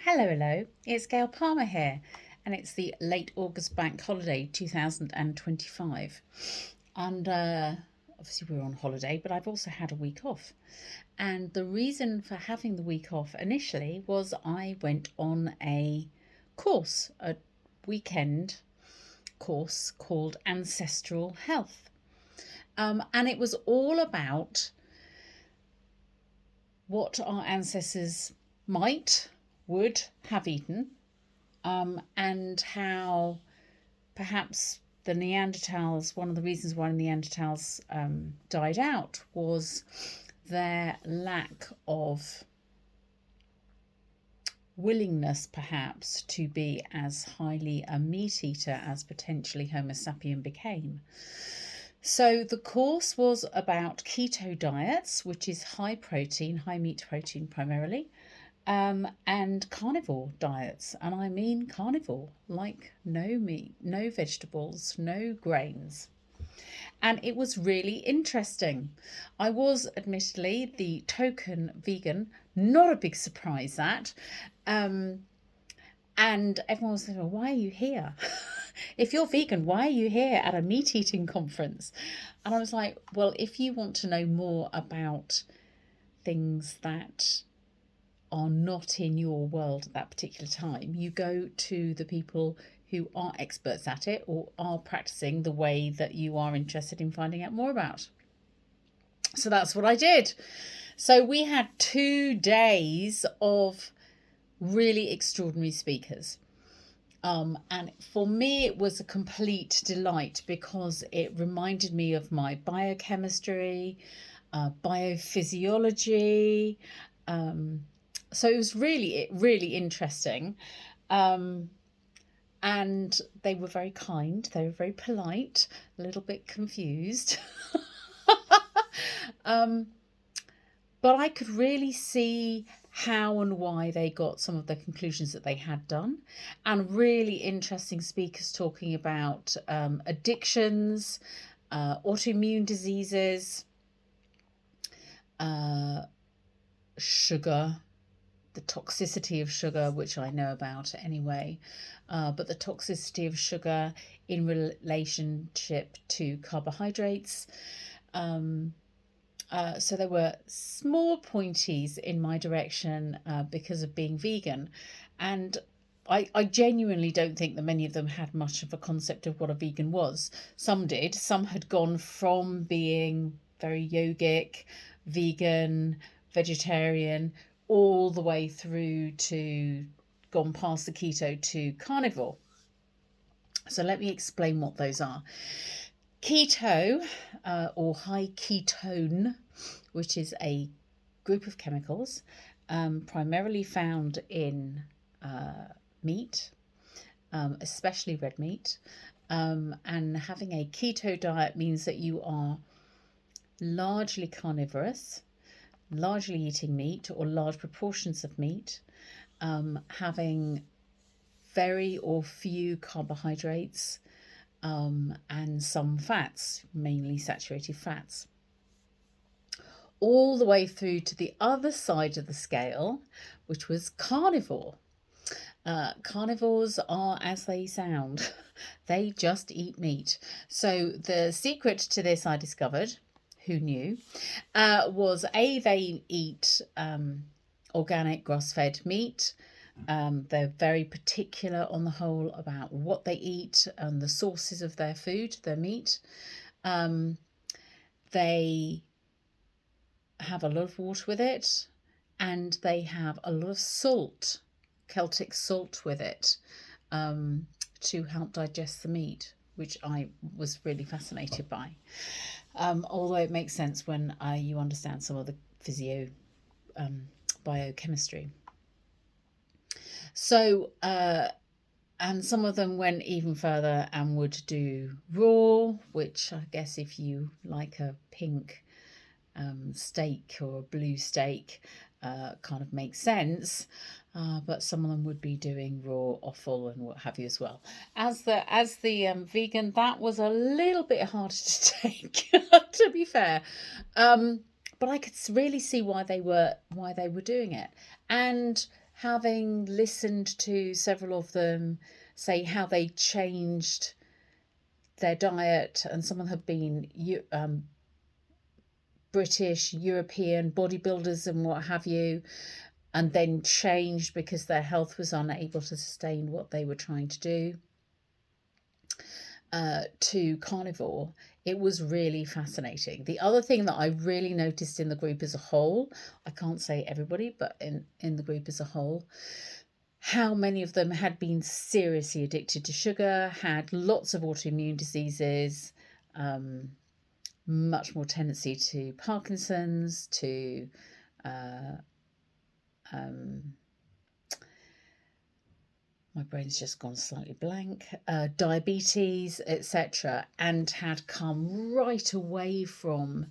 Hello, hello. It's Gail Palmer here, and it's the late August bank holiday 2025. And obviously, we're on holiday, but I've also had a week off. And the reason for having the week off initially was I went on a course, a weekend course called Ancestral Health. And it was all about what our ancestors would have eaten, and how perhaps the Neanderthals, one of the reasons why Neanderthals died out was their lack of willingness, perhaps, to be as highly a meat eater as potentially Homo sapien became. So the course was about keto diets, which is high protein, high meat protein primarily, and carnivore diets. And I mean carnivore, like no meat, no vegetables, no grains. And it was really interesting. I was admittedly the token vegan, not a big surprise that. And everyone was saying, well, why are you here? If you're vegan, why are you here at a meat eating conference? And I was like, well, if you want to know more about things that are not in your world at that particular time, you go to the people who are experts at it or are practicing the way that you are interested in finding out more about. So that's what I did. So we had 2 days of really extraordinary speakers. And for me, it was a complete delight because it reminded me of my biochemistry, biophysiology. So it was really interesting. And they were very kind. They were very polite, a little bit confused. But I could really see how and why they got some of the conclusions that they had done, and really interesting speakers talking about addictions, autoimmune diseases, sugar, the toxicity of sugar, which I know about anyway, but the toxicity of sugar in relationship to carbohydrates. So there were small pointies in my direction because of being vegan. And I genuinely don't think that many of them had much of a concept of what a vegan was. Some did. Some had gone from being very yogic, vegan, vegetarian, all the way through to gone past the keto to carnivore. So let me explain what those are. Keto, or high ketone, which is a group of chemicals primarily found in meat, especially red meat. And having a keto diet means that you are largely carnivorous, largely eating meat or large proportions of meat, having very or few carbohydrates, and some fats, mainly saturated fats. All the way through to the other side of the scale, which was carnivore. Carnivores are as they sound. They just eat meat. So the secret to this, I discovered, who knew, was they eat organic grass-fed meat. They're very particular on the whole about what they eat and the sources of their food, their meat. They have a lot of water with it, and they have a lot of salt, Celtic salt with it, to help digest the meat, which I was really fascinated by. Although it makes sense when you understand some of the biochemistry. So, and some of them went even further and would do raw, which I guess if you like a pink steak or a blue steak, kind of makes sense. But some of them would be doing raw offal and what have you as well. As the vegan, that was a little bit harder to take, to be fair. But I could really see why they were doing it. And having listened to several of them say how they changed their diet, and some of them have been British, European bodybuilders and what have you, and then changed because their health was unable to sustain what they were trying to do, to carnivore. It was really fascinating. The other thing that I really noticed in the group as a whole, I can't say everybody, but in the group as a whole, how many of them had been seriously addicted to sugar, had lots of autoimmune diseases, much more tendency to Parkinson's, to my brain's just gone slightly blank, diabetes, etc., and had come right away from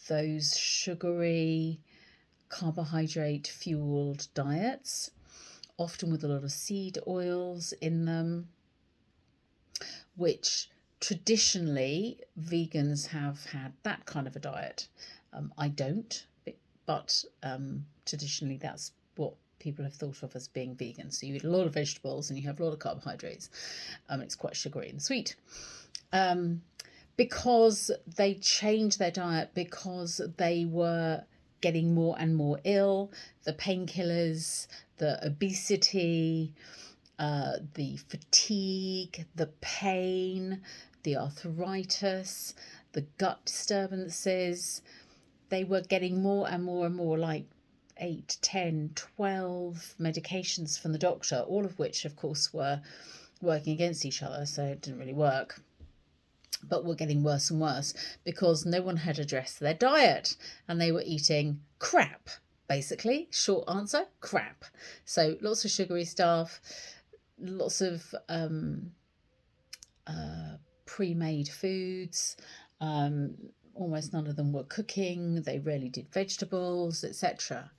those sugary, carbohydrate fueled diets, often with a lot of seed oils in them, which traditionally vegans have had that kind of a diet. I don't, but traditionally that's what people have thought of as being vegan. So you eat a lot of vegetables and you have a lot of carbohydrates. It's quite sugary and sweet. Because they changed their diet, because they were getting more and more ill, the painkillers, the obesity, the fatigue, the pain, the arthritis, the gut disturbances, they were getting more and more and more, like 8, 10, 12 medications from the doctor, all of which, of course, were working against each other, so it didn't really work. But were getting worse and worse because no one had addressed their diet and they were eating crap, basically. Short answer, crap. So lots of sugary stuff, lots of pre-made foods. Almost none of them were cooking. They rarely did vegetables, etc.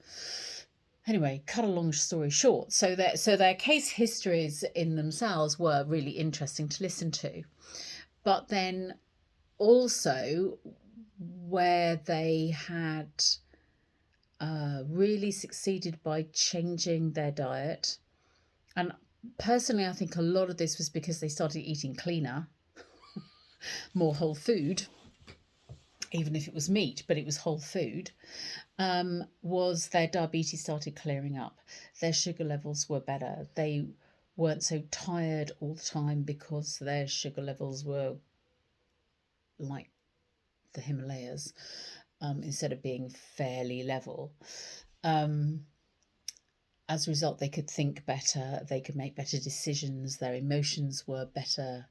Anyway, cut a long story short. So their case histories in themselves were really interesting to listen to. But then also where they had really succeeded by changing their diet. And personally, I think a lot of this was because they started eating cleaner, more whole food, even if it was meat, but it was whole food, was their diabetes started clearing up. Their sugar levels were better. They weren't so tired all the time because their sugar levels were like the Himalayas, instead of being fairly level. As a result, they could think better, they could make better decisions, their emotions were better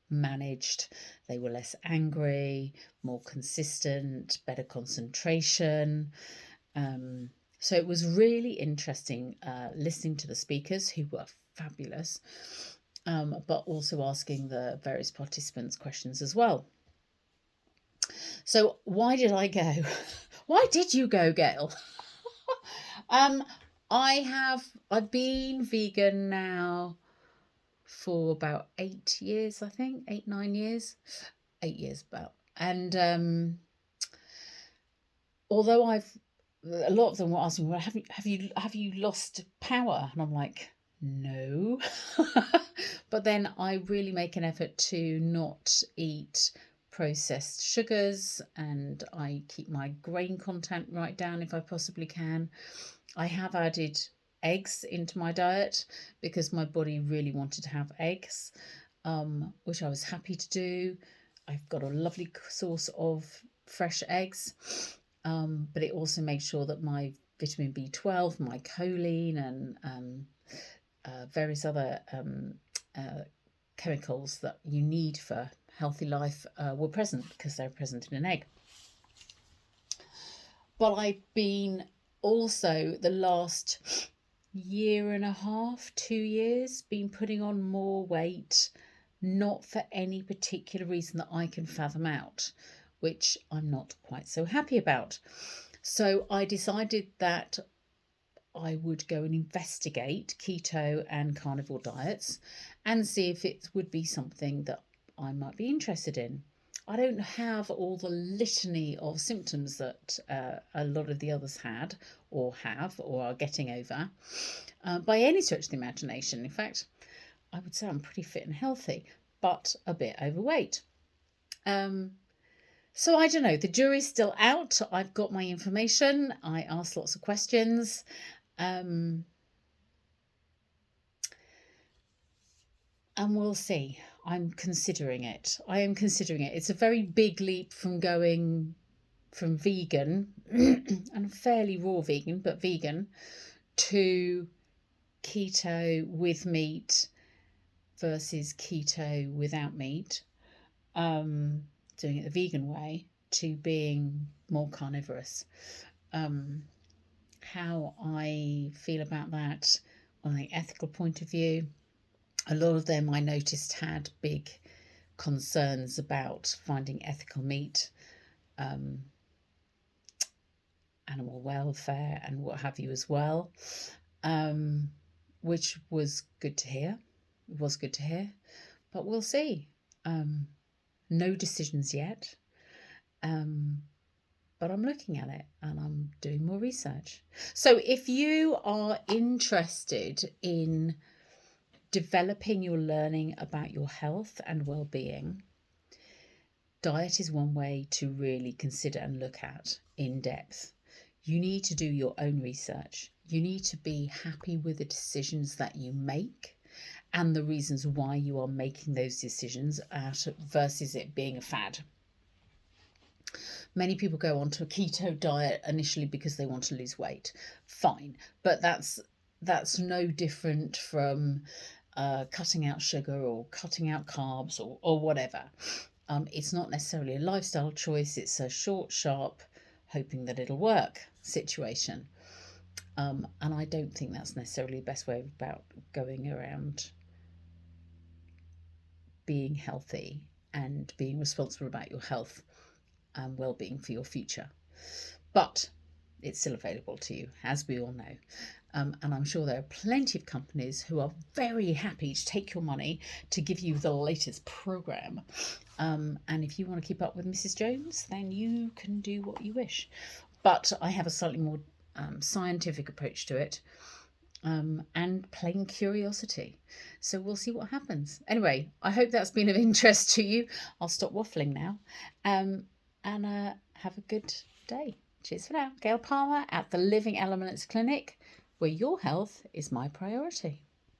managed, they were less angry, more consistent, better concentration. So it was really interesting listening to the speakers, who were fabulous, but also asking the various participants questions as well. So why did I go? Why did you go, Gail? I've been vegan now for about 8 years, I think, 8, 9 years, 8 years about. And although a lot of them were asking, well, have you lost power? And I'm like, no. But then I really make an effort to not eat processed sugars, and I keep my grain content right down if I possibly can. I have added eggs into my diet because my body really wanted to have eggs, which I was happy to do. I've got a lovely source of fresh eggs, but it also makes sure that my vitamin B12, my choline, and various other chemicals that you need for healthy life were present, because they're present in an egg. But I've been also the last year and a half, 2 years, been putting on more weight, not for any particular reason that I can fathom out, which I'm not quite so happy about. So I decided that I would go and investigate keto and carnivore diets and see if it would be something that I might be interested in. I don't have all the litany of symptoms that a lot of the others had or have or are getting over by any stretch of the imagination. In fact, I would say I'm pretty fit and healthy, but a bit overweight. So I don't know. The jury's still out. I've got my information. I asked lots of questions. And we'll see. I'm considering it. I am considering it. It's a very big leap from going from vegan and fairly raw vegan, but vegan, to keto with meat versus keto without meat, doing it the vegan way, to being more carnivorous. How I feel about that on an ethical point of view, a lot of them I noticed had big concerns about finding ethical meat, animal welfare and what have you as well, which was good to hear. It was good to hear, but we'll see. No decisions yet, but I'm looking at it and I'm doing more research. So if you are interested in developing your learning about your health and well-being, diet is one way to really consider and look at in depth. You need to do your own research. You need to be happy with the decisions that you make and the reasons why you are making those decisions versus it being a fad. Many people go onto a keto diet initially because they want to lose weight. Fine, but that's no different from cutting out sugar or cutting out carbs or whatever. It's not necessarily a lifestyle choice. It's a short, sharp, hoping that it'll work situation. And I don't think that's necessarily the best way about going around being healthy and being responsible about your health and well-being for your future. But it's still available to you, as we all know. And I'm sure there are plenty of companies who are very happy to take your money to give you the latest program. And if you want to keep up with Mrs. Jones, then you can do what you wish. But I have a slightly more scientific approach to it, and plain curiosity. So we'll see what happens. Anyway, I hope that's been of interest to you. I'll stop waffling now, and have a good day. Cheers for now. Gail Palmer at the Living Elements Clinic, where your health is my priority.